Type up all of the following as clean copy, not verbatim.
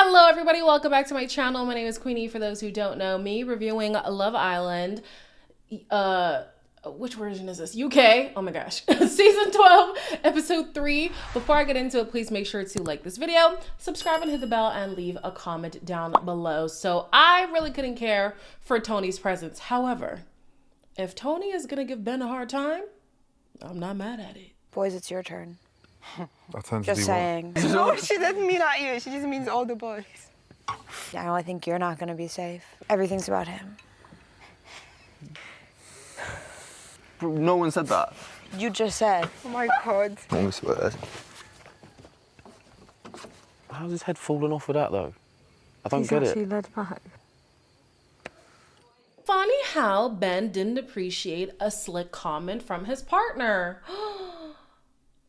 Hello everybody, welcome back to my channel. My name is Queenie, for those who don't know me, reviewing Love Island. Which version is this? UK, oh my gosh. Season 12, episode 3. Before I get into it, please make sure to like this video, subscribe and hit the bell, and leave a comment down below. So I really couldn't care for Tony's presence. However, if Tony is gonna give Ben a hard time, I'm not mad at it. Boys, it's your turn. Just saying. No, she doesn't mean at you. She just means all the boys. Now I think you're not gonna be safe. Everything's about him. No one said that. You just said. Oh my God. I swear. How's his head falling off with that though? I don't get it. Led back. Funny how Ben didn't appreciate a slick comment from his partner.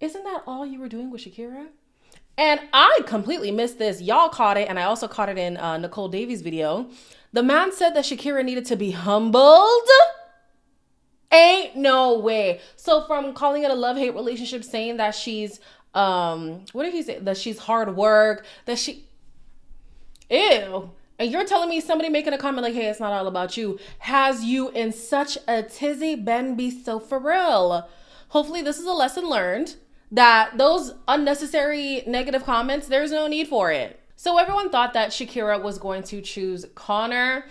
Isn't that all you were doing with Shakira? And I completely missed this. Y'all caught it, and I also caught it in Nicole Davies' video. The man said that Shakira needed to be humbled. Ain't no way. So from calling it a love-hate relationship, saying that she's, what did he say? That she's hard work, that she, ew. And you're telling me somebody making a comment like, hey, it's not all about you, has you in such a tizzy? Ben, be so for real. Hopefully this is a lesson learned, that those unnecessary negative comments, there's no need for it. So everyone thought that Shakira was going to choose Connor.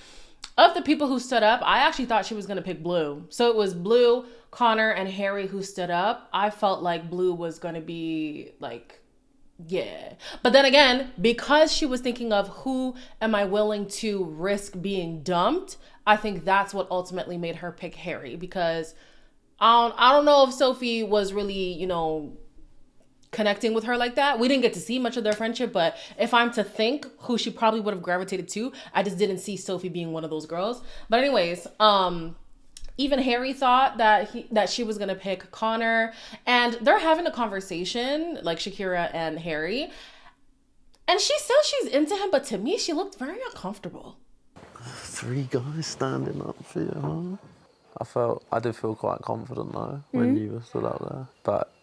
Of the people who stood up, I actually thought she was going to pick Blue. So it was Blue, Connor, and Harry who stood up. I felt like Blue was going to be like, yeah. But then again, because she was thinking of who am I willing to risk being dumped, I think that's what ultimately made her pick Harry. Because I don't know if Sophie was really, you know, connecting with her like that. We didn't get to see much of their friendship, but if I'm to think who she probably would have gravitated to, I just didn't see Sophie being one of those girls. But anyways, even Harry thought that she was gonna pick Connor, and they're having a conversation, like Shakira and Harry, and she says she's into him, but to me, she looked very uncomfortable. 3 guys standing up for you, huh? I did feel quite confident though when you were stood up there, but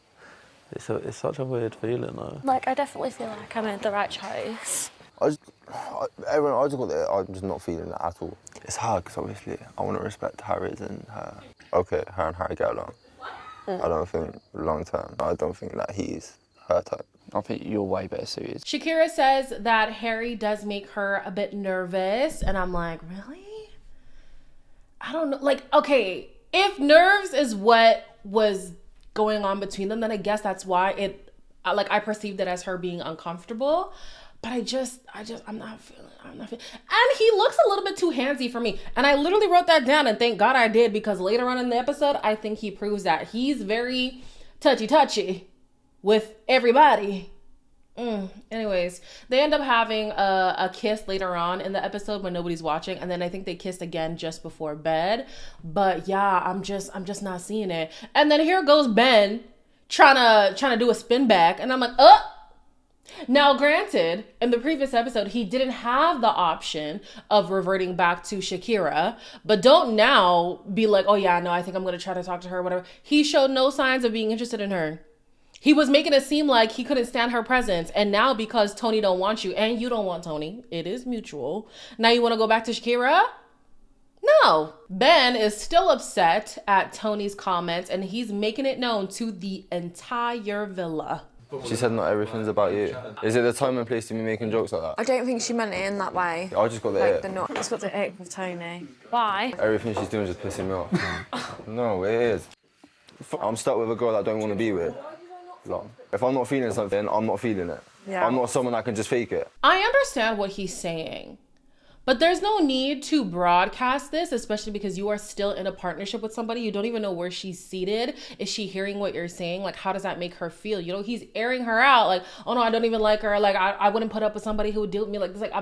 it's such a weird feeling though. Like, I definitely feel like I made the right choice. I just got there. I'm just not feeling it at all. It's hard because obviously I want to respect Harry's and her. Okay, her and Harry get along. I don't think long term. I don't think that he's her type. I think you're way better suited. Shakira says that Harry does make her a bit nervous, and I'm like, really? I don't know. Like, okay, if nerves is what was going on between them, then I guess that's why I perceived it as her being uncomfortable. But I'm not feeling. And he looks a little bit too handsy for me. And I literally wrote that down, and thank God I did, because later on in the episode, I think he proves that he's very touchy with everybody. Anyways, they end up having a kiss later on in the episode when nobody's watching, and then I think they kissed again just before bed. But yeah, I'm just not seeing it. And then here goes Ben trying to do a spin back, and I'm like, Now, granted, in the previous episode, he didn't have the option of reverting back to Shakira, but don't now be like, oh yeah, no, I think I'm gonna try to talk to her, whatever. He showed no signs of being interested in her. He was making it seem like he couldn't stand her presence. And now because Tony don't want you and you don't want Tony, it is mutual. Now you want to go back to Shakira? No. Ben is still upset at Tony's comments, and he's making it known to the entire villa. She said not everything's about you. Is it the time and place to be making jokes like that? I don't think she meant it in that way. I just got the ick. I just got the ick with Tony. Why? Everything she's doing is just pissing me off. No, it is. I'm stuck with a girl I don't want to be with. If I'm not feeling something, I'm not feeling it. Yeah. I'm not someone that can just fake it. I understand what he's saying, but there's no need to broadcast this, especially because you are still in a partnership with somebody. You don't even know where she's seated. Is she hearing what you're saying? Like, how does that make her feel? You know, he's airing her out like, oh no, I don't even like her. Like, I wouldn't put up with somebody who would deal with me like this. Like,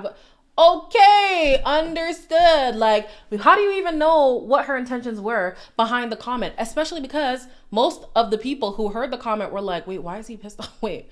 okay, understood. Like, how do you even know what her intentions were behind the comment? Especially because most of the people who heard the comment were like, wait, why is he pissed off? Wait,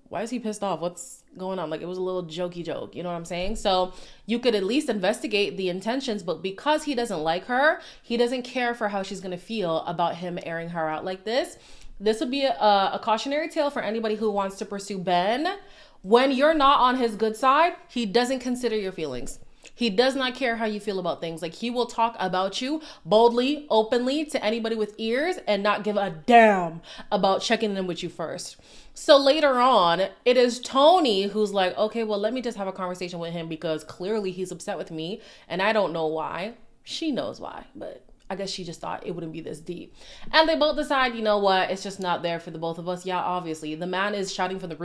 why is he pissed off? What's going on? Like, it was a little jokey joke, you know what I'm saying? So you could at least investigate the intentions, but because he doesn't like her, he doesn't care for how she's gonna feel about him airing her out like this. This would be a cautionary tale for anybody who wants to pursue Ben. When you're not on his good side, he doesn't consider your feelings. He does not care how you feel about things. Like, he will talk about you boldly, openly to anybody with ears and not give a damn about checking in with you first. So later on, it is Tony who's like, okay, well, let me just have a conversation with him because clearly he's upset with me and I don't know why. She knows why, but I guess she just thought it wouldn't be this deep. And they both decide, you know what, it's just not there for the both of us. Yeah, obviously. The man is shouting from the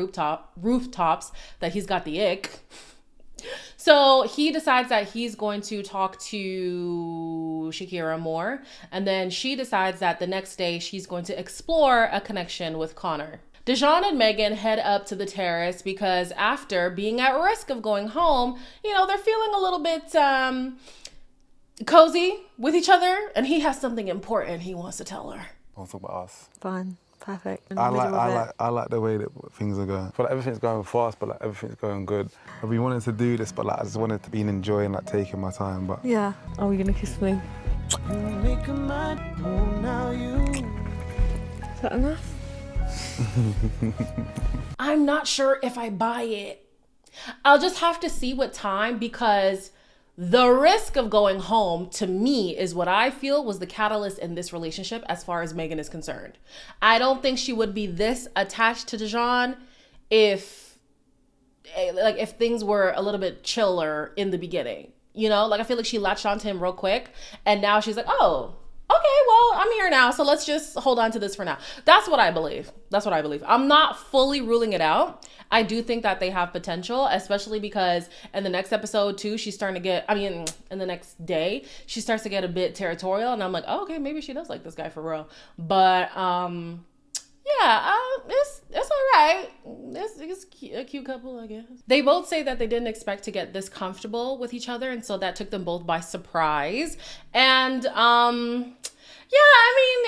rooftops that he's got the ick. So he decides that he's going to talk to Shakira more. And then she decides that the next day she's going to explore a connection with Connor. Dejon and Megan head up to the terrace because after being at risk of going home, you know, they're feeling a little bit cozy with each other. And he has something important he wants to tell her. I'll talk about us. Fine. Perfect. I like the way that things are going. I feel like everything's going fast, but like everything's going good. I've been wanting to do this, but like I just wanted to be enjoying like taking my time. But Yeah. Are we gonna kiss me? Is that enough? I'm not sure if I buy it. I'll just have to see with time because the risk of going home, to me, is what I feel was the catalyst in this relationship as far as Megan is concerned. I don't think she would be this attached to Dejon if things were a little bit chiller in the beginning. You know, like I feel like she latched onto him real quick and now she's like, oh, okay, well, I'm here now, so let's just hold on to this for now. That's what I believe. I'm not fully ruling it out. I do think that they have potential, especially because in the next episode too, in the next day, she starts to get a bit territorial and I'm like, oh, okay, maybe she does like this guy for real. But it's all right. It's a cute couple, I guess. They both say that they didn't expect to get this comfortable with each other, and so that took them both by surprise. And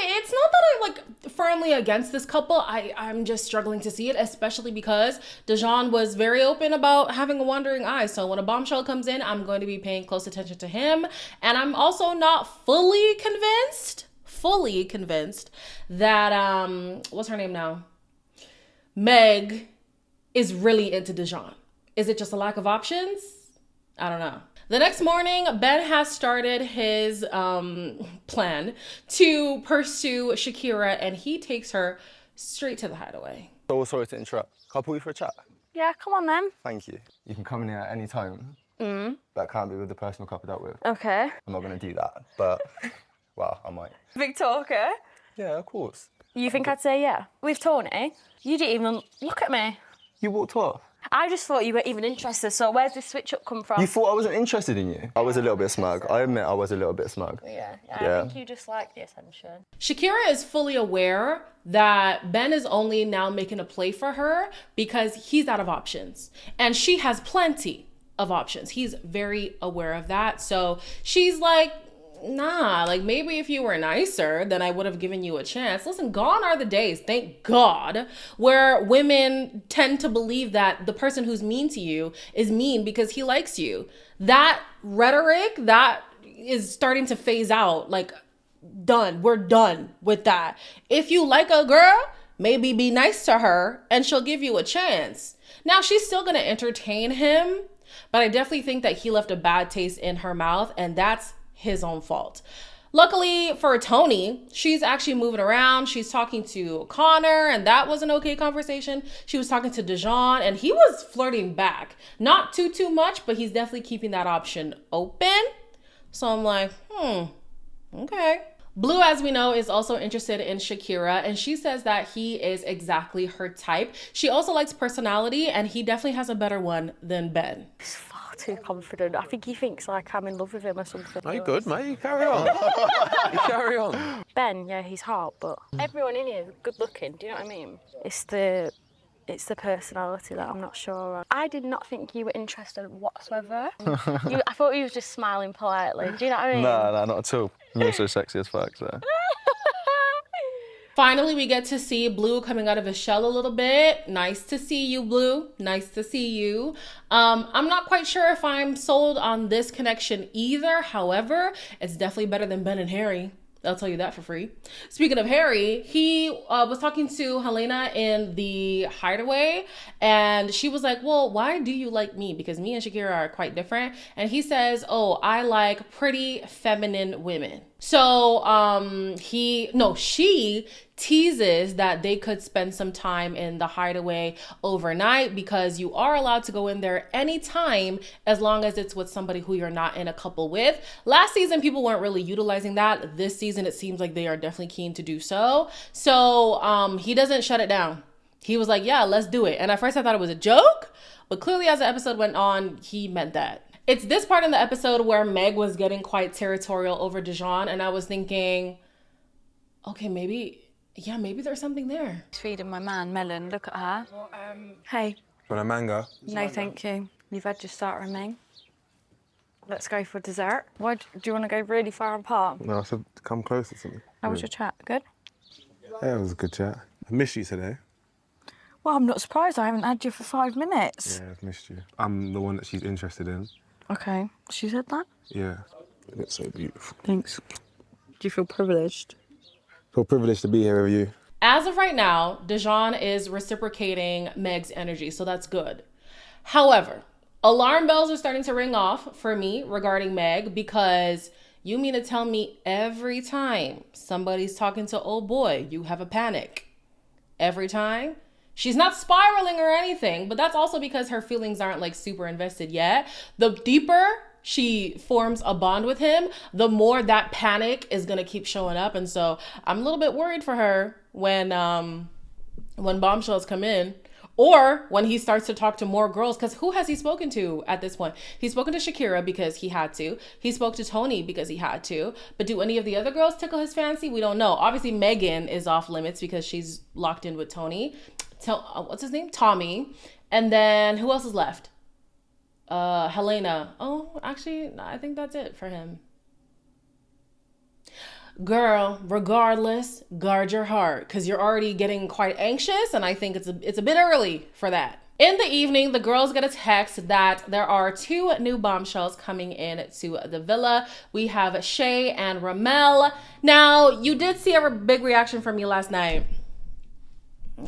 it's not that I'm like firmly against this couple. I'm just struggling to see it, especially because Dejon was very open about having a wandering eye. So when a bombshell comes in, I'm going to be paying close attention to him. And I'm also not fully convinced that what's her name now? Meg is really into Dejon. Is it just a lack of options? I don't know. The next morning, Ben has started his plan to pursue Shakira, and he takes her straight to the hideaway. So sorry to interrupt. Can I pull you for a chat? Yeah, come on then. Thank you. You can come in here at any time. That can't be with the person you're coupled up with. Okay. I'm not going to do that, but, well, I might. Big talker. Yeah, of course. You think I'd say yeah? With Tony, you didn't even look at me. You walked off. I just thought you weren't even interested, so where's this switch up come from? You thought I wasn't interested in you? I was a little bit smug. I admit I was a little bit smug. Yeah, I think you just like the attention. Shakira is fully aware that Ben is only now making a play for her because he's out of options. And she has plenty of options. He's very aware of that. So she's like, nah, like maybe if you were nicer, then I would have given you a chance. Listen, gone are the days, thank God, where women tend to believe that the person who's mean to you is mean because he likes you. That rhetoric, that is starting to phase out. Like, done. We're done with that. If you like a girl, maybe be nice to her and she'll give you a chance. Now, she's still going to entertain him, but I definitely think that he left a bad taste in her mouth, and that's his own fault. Luckily for Tony, she's actually moving around. She's talking to Connor, and that was an okay conversation. She was talking to Dejon, and he was flirting back. Not too much, but he's definitely keeping that option open. So I'm like, okay. Blue, as we know, is also interested in Shakira, and she says that he is exactly her type. She also likes personality, and he definitely has a better one than Ben. He's far too confident. I think he thinks like I'm in love with him or something. No, you're good, mate. You carry on. You carry on. Ben, yeah, he's hot, but everyone in here is good looking. Do you know what I mean? It's the personality that I'm not sure of. I did not think you were interested whatsoever. I thought you was just smiling politely. Do you know what I mean? No, not at all. You're so sexy as fuck, so. Finally, we get to see Blue coming out of his shell a little bit. Nice to see you, Blue. Nice to see you. I'm not quite sure if I'm sold on this connection either. However, it's definitely better than Ben and Harry. I'll tell you that for free. Speaking of Harry, he was talking to Helena in the hideaway, and she was like, well, why do you like me? Because me and Shakira are quite different. And he says, oh, I like pretty feminine women. So she teases that they could spend some time in the hideaway overnight, because you are allowed to go in there anytime as long as it's with somebody who you're not in a couple with. Last season, people weren't really utilizing that. This season, it seems like they are definitely keen to do so. So he doesn't shut it down. He was like, yeah, let's do it. And at first I thought it was a joke, but clearly as the episode went on, he meant that. It's this part in the episode where Meg was getting quite territorial over Dejon, and I was thinking, okay, maybe there's something there. Feeding my man, Melon. Look at her. Hey. Want a mango? No, thank you. You've had your starter, Meg. Let's go for dessert. Why do you want to go really far apart? No, I said come closer to me. How was your chat? Good? Yeah, it was a good chat. I missed you today. Well, I'm not surprised. I haven't had you for 5 minutes. Yeah, I've missed you. I'm the one that she's interested in. Okay. She said that? Yeah. You look so beautiful. Thanks. Do you feel privileged? Feel privileged to be here with you. As of right now, Dejon is reciprocating Meg's energy, so that's good. However, alarm bells are starting to ring off for me regarding Meg, because you mean to tell me every time somebody's talking to old boy, you have a panic? Every time? She's not spiraling or anything, but that's also because her feelings aren't like super invested yet. The deeper she forms a bond with him, the more that panic is gonna keep showing up. And so I'm a little bit worried for her when bombshells come in, or when he starts to talk to more girls, because who has he spoken to at this point? He's spoken to Shakira because he had to. He spoke to Tony because he had to. But do any of the other girls tickle his fancy? We don't know. Obviously, Megan is off limits because she's locked in with Tony. What's his name? Tommy. And then who else is left? Helena. Oh, actually, I think that's it for him. Girl, regardless, guard your heart, because you're already getting quite anxious, and I think it's a bit early for that. In the evening, the girls get a text that there are 2 new bombshells coming in to the villa. We have Shay and Ramel. Now, you did see a big reaction from me last night.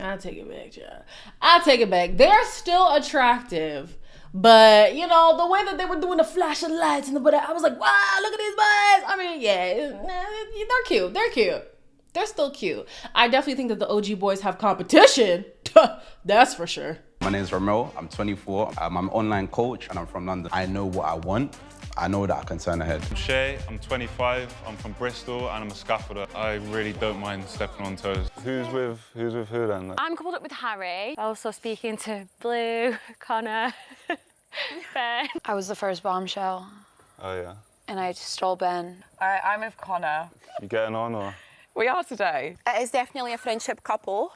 I take it back, yeah. I take it back. They're still attractive, but you know, the way that they were doing the flashing lights and the whatever, I was like, wow, look at these boys. I mean, yeah, they're cute. They're cute. They're still cute. I definitely think that the OG boys have competition. That's for sure. My name is Ramel. I'm 24. I'm an online coach, and I'm from London. I know what I want. I know that I can turn ahead. I'm Shay, I'm 25, I'm from Bristol, and I'm a scaffolder. I really don't mind stepping on toes. Who's with who then? I'm coupled up with Harry. Also speaking to Blue, Connor, Ben. I was the first bombshell, Oh yeah. and I stole Ben. I'm with Connor. You getting on, or We are today. It is definitely a friendship couple.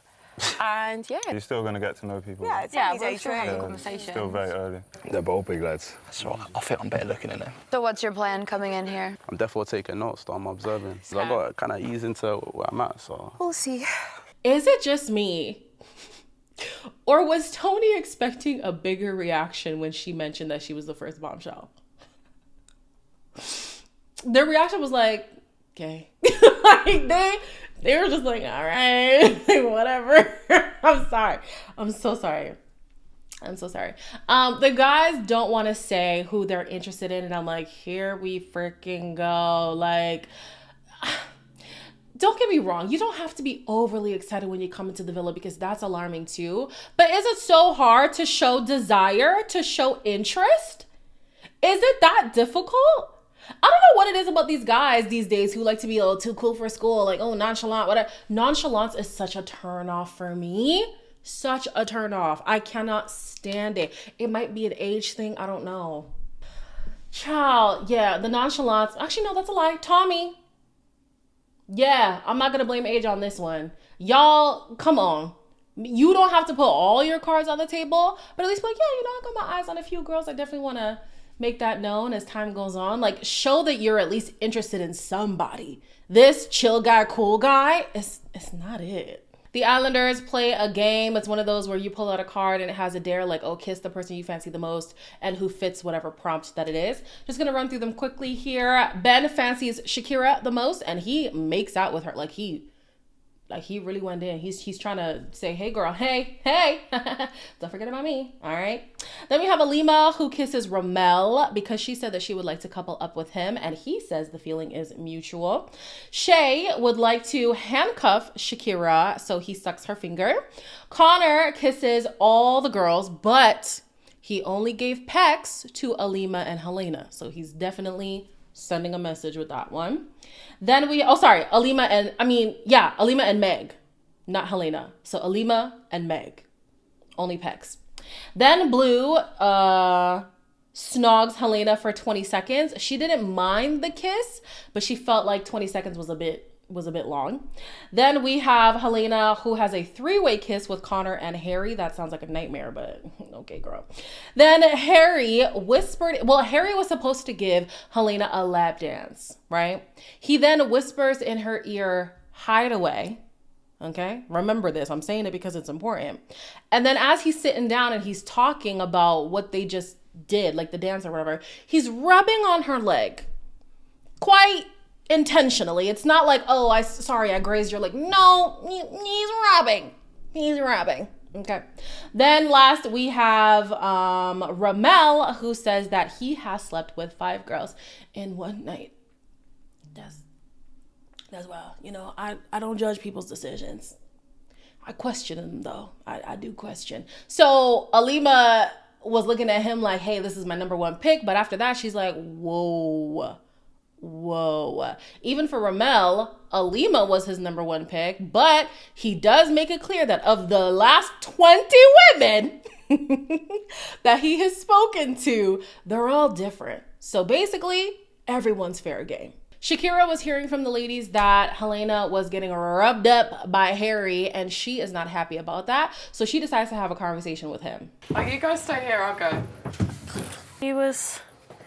And yeah. you're still gonna get to know people? Yeah, it's Yeah, only day we're still 3. having a conversation. Still very early. They're both big lads. So I think I'm better looking than them. So what's your plan coming in here? I'm definitely taking notes, though. I'm observing. I got to kind of ease into where I'm at, so. We'll see. Is it just me? Or was Tony expecting a bigger reaction when she mentioned that she was the first bombshell? Their reaction was like, okay. Like they were just like, all right, whatever. I'm sorry. I'm so sorry. I'm so sorry. The guys don't want to say who they're interested in, and I'm like, here we freaking go. Like, don't get me wrong. You don't have to be overly excited when you come into the villa, because that's alarming too. But is it so hard to show desire, to show interest? Is it that difficult? I don't know what it is about these guys these days who like to be a little too cool for school, like, oh, nonchalant, whatever. Nonchalance is such a turn off for me. Such a turn off. I cannot stand it. It might be an age thing. I don't know. Child, yeah, the nonchalance. Actually, no, that's a lie. Tommy. Yeah, I'm not going to blame age on this one. Y'all, come on. You don't have to put all your cards on the table, but at least be like, yeah, you know, I got my eyes on a few girls. I definitely want to make that known as time goes on. Like, show that you're at least interested in somebody. This chill guy, cool guy, it's not it. The Islanders play a game. It's one of those where you pull out a card and it has a dare like, oh, kiss the person you fancy the most and who fits whatever prompt that it is. Just going to run through them quickly here. Ben fancies Shakira the most and he makes out with her. Like he really went in. He's trying to say, hey girl, hey, don't forget about me. All right. Then we have Helena who kisses Ramel because she said that she would like to couple up with him. And he says the feeling is mutual. Shay would like to handcuff Shakira. So he sucks her finger. Connor kisses all the girls, but he only gave pecks to Alima and Helena. So he's definitely sending a message with that one. Then Alima and Meg, not Helena. So Alima and Meg, only pecks. Then Blue snogs Helena for 20 seconds. She didn't mind the kiss, but she felt like 20 seconds was a bit long. Then we have Helena who has a 3-way kiss with Connor and Harry. That sounds like a nightmare, but okay, girl. Then Harry was supposed to give Helena a lap dance, right? He then whispers in her ear, hideaway. Okay, remember this. I'm saying it because it's important. And then as he's sitting down and he's talking about what they just did, like the dance or whatever, he's rubbing on her leg. Quite intentionally. It's not like, oh, I grazed your leg. No, he's rubbing. Okay. Then last we have Ramel who says that he has slept with 5 girls in one night. That's well, I don't judge people's decisions. I question them though. I do question. So Alima was looking at him like, hey, this is my number 1 pick. But after that, she's like, whoa. Even for Ramel, Alima was his number 1 pick, but he does make it clear that of the last 20 women that he has spoken to, they're all different. So basically, everyone's fair game. Shakira was hearing from the ladies that Helena was getting rubbed up by Harry, and she is not happy about that. So she decides to have a conversation with him. You guys stay here, I'll go. He was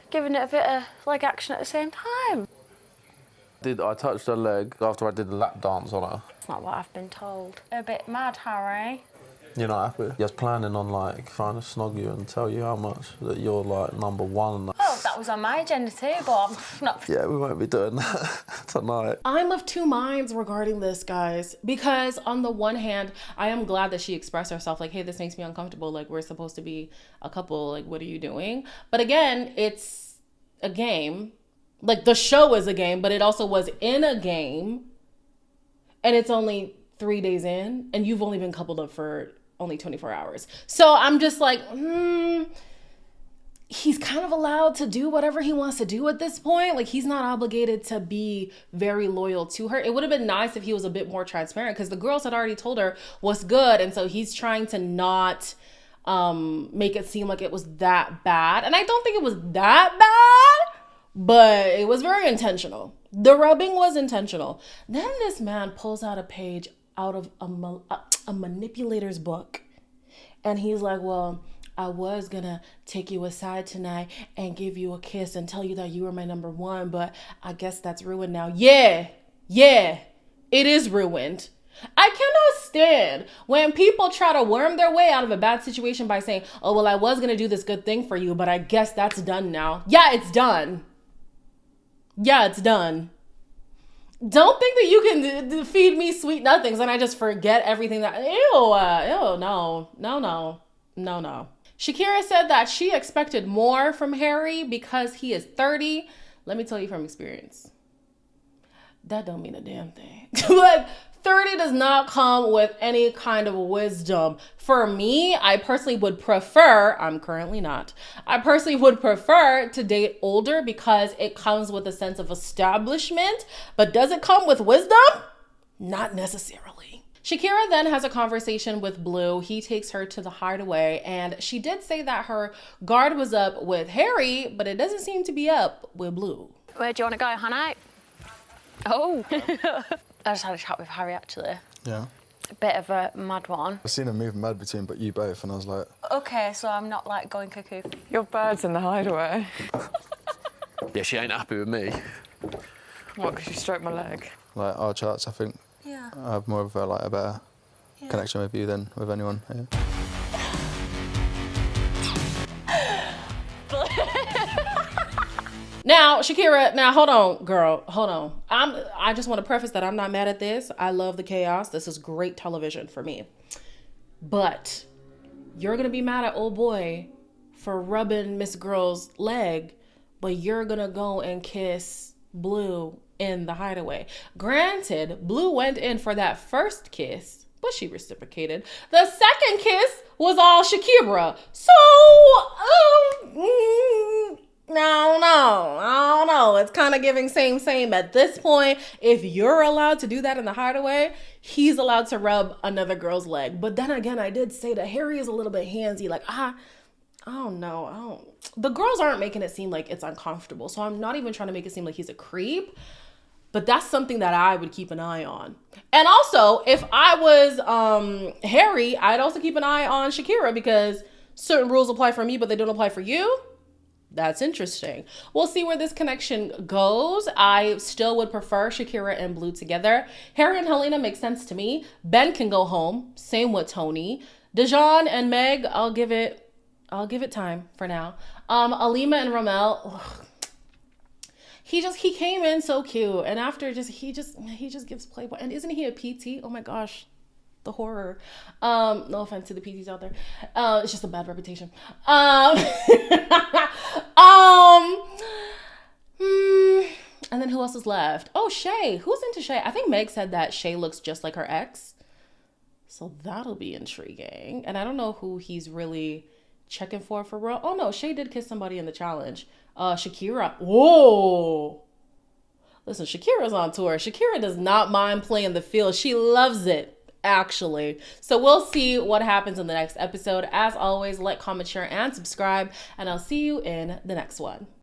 giving it a bit of leg action at the same time. I touched her leg after I did the lap dance on her. It's not what I've been told. A bit mad, Harry. You're not happy? He was planning on trying to snog you and tell you how much that you're number 1. Oh, that was on my agenda too, but I'm not. Yeah, we won't be doing that tonight. I'm of 2 minds regarding this, guys, because on the one hand, I am glad that she expressed herself like, hey, this makes me uncomfortable. Like, we're supposed to be a couple. Like, what are you doing? But again, it's a game. Like, the show is a game, but it also was in a game. And it's only 3 days in, and you've only been coupled up for only 24 hours. So I'm just like, he's kind of allowed to do whatever he wants to do at this point. Like, he's not obligated to be very loyal to her. It would have been nice if he was a bit more transparent, because the girls had already told her what's good. And so he's trying to not make it seem like it was that bad. And I don't think it was that bad, but it was very intentional. The rubbing was intentional. Then this man pulls out a page out of a manipulator's book. And he's like, well, I was gonna take you aside tonight and give you a kiss and tell you that you were my number 1, but I guess that's ruined now. Yeah, it is ruined. I cannot stand when people try to worm their way out of a bad situation by saying, oh, well, I was gonna do this good thing for you, but I guess that's done now. Yeah, it's done. Don't think that you can feed me sweet nothings and I just forget everything that, no. Shakira said that she expected more from Harry because he is 30. Let me tell you from experience, that don't mean a damn thing. Like, 30 does not come with any kind of wisdom. For me, I personally would prefer, I'm currently not, I personally would prefer to date older because it comes with a sense of establishment. But does it come with wisdom? Not necessarily. Shakira then has a conversation with Blue. He takes her to the hideaway, and she did say that her guard was up with Harry, but it doesn't seem to be up with Blue. Where do you want to go, Hannah? Oh. I just had a chat with Harry, actually. Yeah. A bit of a mad one. I've seen him move mad between you both, and I was like... Okay, so I'm not, going cuckoo. Your bird's in the hideaway. Yeah, she ain't happy with me. What, because you stroked my leg? Our charts, I think, Yeah. I have more of a better connection with you than with anyone. Yeah. Now, Shakira, now hold on, girl, hold on. I just want to preface that I'm not mad at this. I love the chaos. This is great television for me. But you're going to be mad at old boy for rubbing Miss Girl's leg, but you're going to go and kiss Blue in the hideaway. Granted, Blue went in for that first kiss, but she reciprocated. The second kiss was all Shakira. So, I don't know. It's kind of giving same at this point. If you're allowed to do that in the hideaway, he's allowed to rub another girl's leg. But then again, I did say that Harry is a little bit handsy. Like, I don't know. The girls aren't making it seem like it's uncomfortable. So I'm not even trying to make it seem like he's a creep. But that's something that I would keep an eye on. And also, if I was Harry, I'd also keep an eye on Shakira, because certain rules apply for me, but they don't apply for you. That's interesting. We'll see where this connection goes. I still would prefer Shakira and Blue together. Harry and Helena makes sense to me. Ben can go home. Same with Tony. Dejon and Meg, I'll give it time for now. Alima and Ramel, ugh. He came in so cute, and after he just gives Playboy. And isn't he a PT? Oh my gosh. The horror. No offense to the PTs out there. It's just a bad reputation. And then who else is left? Oh, Shay. Who's into Shay? I think Meg said that Shay looks just like her ex. So that'll be intriguing. And I don't know who he's really checking for real. Oh no, Shay did kiss somebody in the challenge. Shakira. Whoa. Listen, Shakira's on tour. Shakira does not mind playing the field. She loves it, actually. So we'll see what happens in the next episode. As always, like, comment, share, and subscribe, and I'll see you in the next one.